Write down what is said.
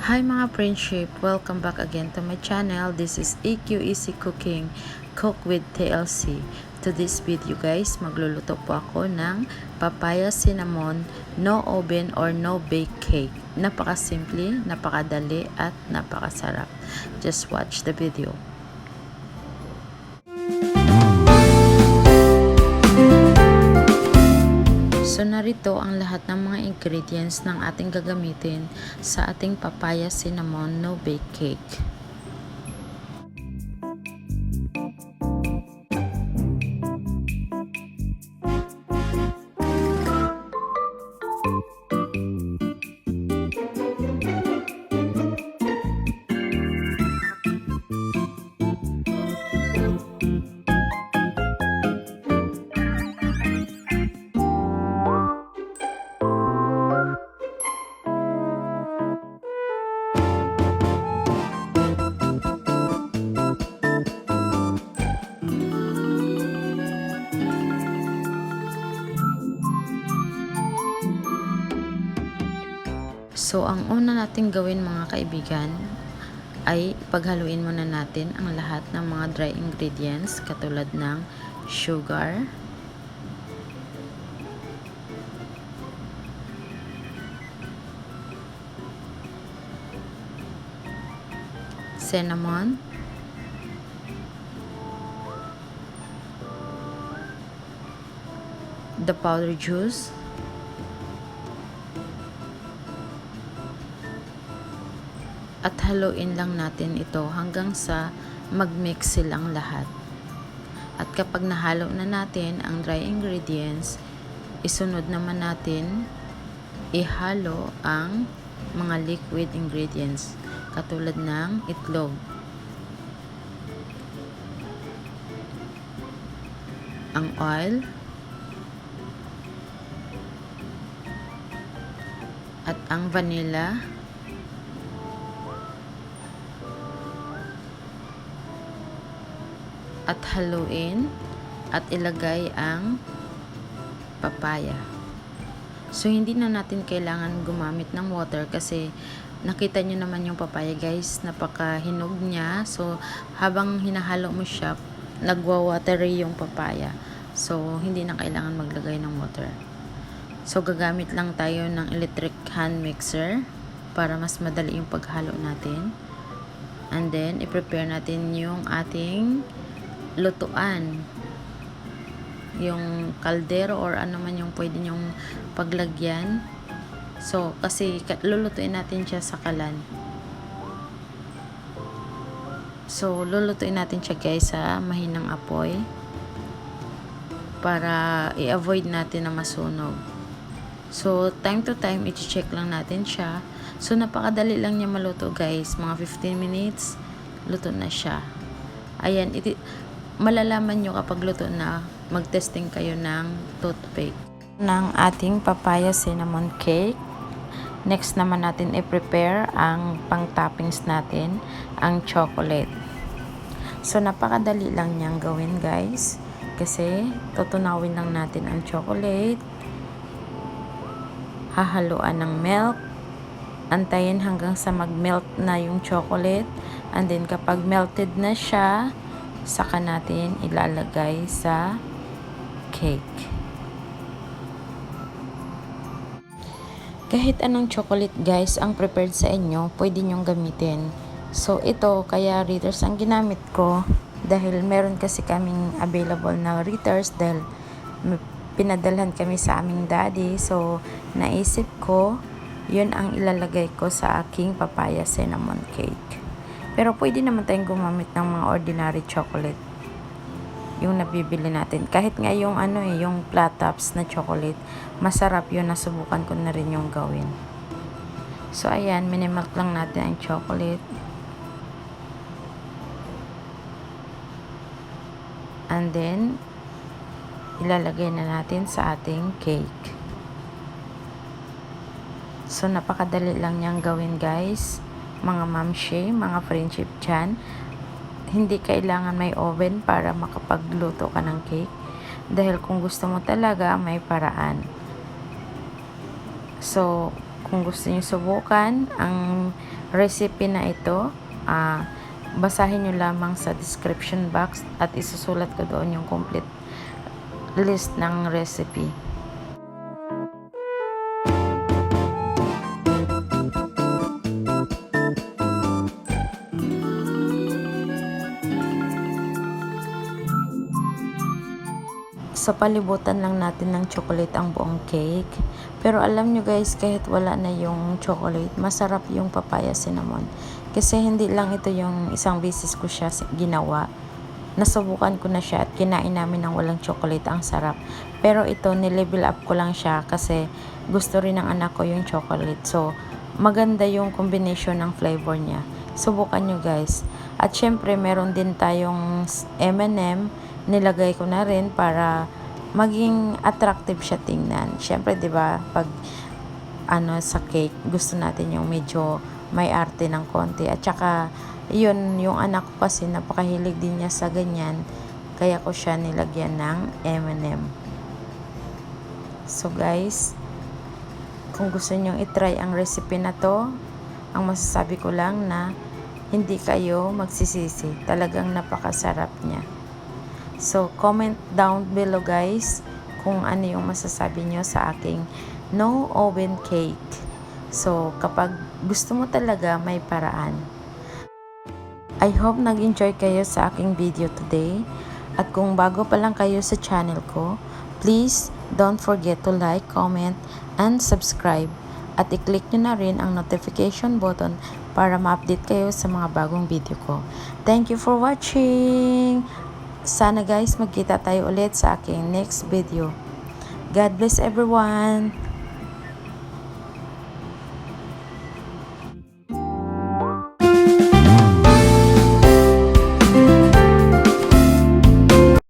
Hi mga friendship! Welcome back again to my channel. This is Easy Cooking, Cook with TLC. To this video guys, magluluto po ako ng papaya cinnamon, no oven or no bake cake. Napakasimple, napakadali at napakasarap. Just watch the video. So narito ang lahat ng mga ingredients ng ating gagamitin sa ating papaya cinnamon no bake cake. So, ang una nating gawin mga kaibigan ay paghaluin muna natin ang lahat ng mga dry ingredients katulad ng sugar, cinnamon, the powder juice, at haluin lang natin ito hanggang sa mag-mix silang lahat. At kapag nahalo na natin ang dry ingredients, isunod naman natin ihalo ang mga liquid ingredients katulad ng itlog, ang oil, at ang vanilla, at haluin at ilagay ang papaya. So hindi na natin kailangan gumamit ng water kasi nakita nyo naman yung papaya guys, napakahinog niya. So habang hinahalo mo siya, nagwa-watery yung papaya. So hindi na kailangan maglagay ng water. So gagamit lang tayo ng electric hand mixer para mas madali yung paghalo natin. And then i-prepare natin yung ating lutuan, yung kaldero or ano man yung pwede nyong paglagyan. So kasi lulutuin natin siya sa kalan, so lulutuin natin siya guys sa mahinang apoy para i-avoid natin na masunog. So time to time i-check lang natin siya. So napakadali lang niya maluto guys, mga 15 minutes luto na siya. Ayan, malalaman nyo kapag luto na, mag-testing kayo ng toothpick ng ating papaya cinnamon cake. Next naman natin i-prepare ang pang-toppings natin, ang chocolate. So napakadali lang niyang gawin guys, kasi tutunawin lang natin ang chocolate, hahaluan ng milk, antayin hanggang sa mag-melt na yung chocolate, and then kapag melted na siya, saka natin ilalagay sa cake. Kahit anong chocolate guys ang prepared sa inyo, pwede nyong gamitin. So ito, kaya ritters ang ginamit ko dahil meron kasi kaming available na ritters dahil pinadalhan kami sa aming daddy. So naisip ko, yun ang ilalagay ko sa aking papaya cinnamon cake. Pero pwede naman tayong gumamit ng mga ordinary chocolate, yung nabibili natin. Kahit nga yung yung flat tops na chocolate, masarap yun. Nasubukan ko na rin yung gawin. So ayan, minimelt lang natin ang chocolate. And then ilalagay na natin sa ating cake. So napakadali lang niyang gawin guys, mga mamshi, mga friendship dyan. Hindi kailangan may oven para makapagluto ka ng cake. Dahil kung gusto mo talaga, may paraan. So, kung gusto niyo subukan ang recipe na ito, basahin nyo lamang sa description box at isusulat ko doon yung complete list ng recipe. Sa palibutan lang natin ng chocolate ang buong cake. Pero alam nyo guys, kahit wala na yung chocolate, masarap yung papaya cinnamon. Kasi hindi lang ito yung isang beses ko siya ginawa. Nasubukan ko na siya at kinain namin ng walang chocolate, ang sarap. Pero ito, nilevel up ko lang siya kasi gusto rin ng anak ko yung chocolate. So, maganda yung combination ng flavor niya. Subukan nyo guys. At syempre, meron din tayong M&M. Nilagay ko na rin para maging attractive siya tingnan. Syempre, 'di ba, pag sa cake, gusto natin yung medyo may arte ng konti. At saka, yun, yung anak ko kasi napakahilig din niya sa ganyan. Kaya ko siya nilagyan ng M&M. So guys, kung gusto niyo i-try ang recipe na to, ang masasabi ko lang na hindi kayo magsisisi. Talagang napakasarap niya. So, comment down below guys kung ano yung masasabi nyo sa aking no oven cake. So, kapag gusto mo talaga, may paraan. I hope nag-enjoy kayo sa aking video today. At kung bago pa lang kayo sa channel ko, please don't forget to like, comment, and subscribe. At i-click nyo na rin ang notification button para ma-update kayo sa mga bagong video ko. Thank you for watching! Sana guys, magkita tayo ulit sa aking next video. God bless everyone!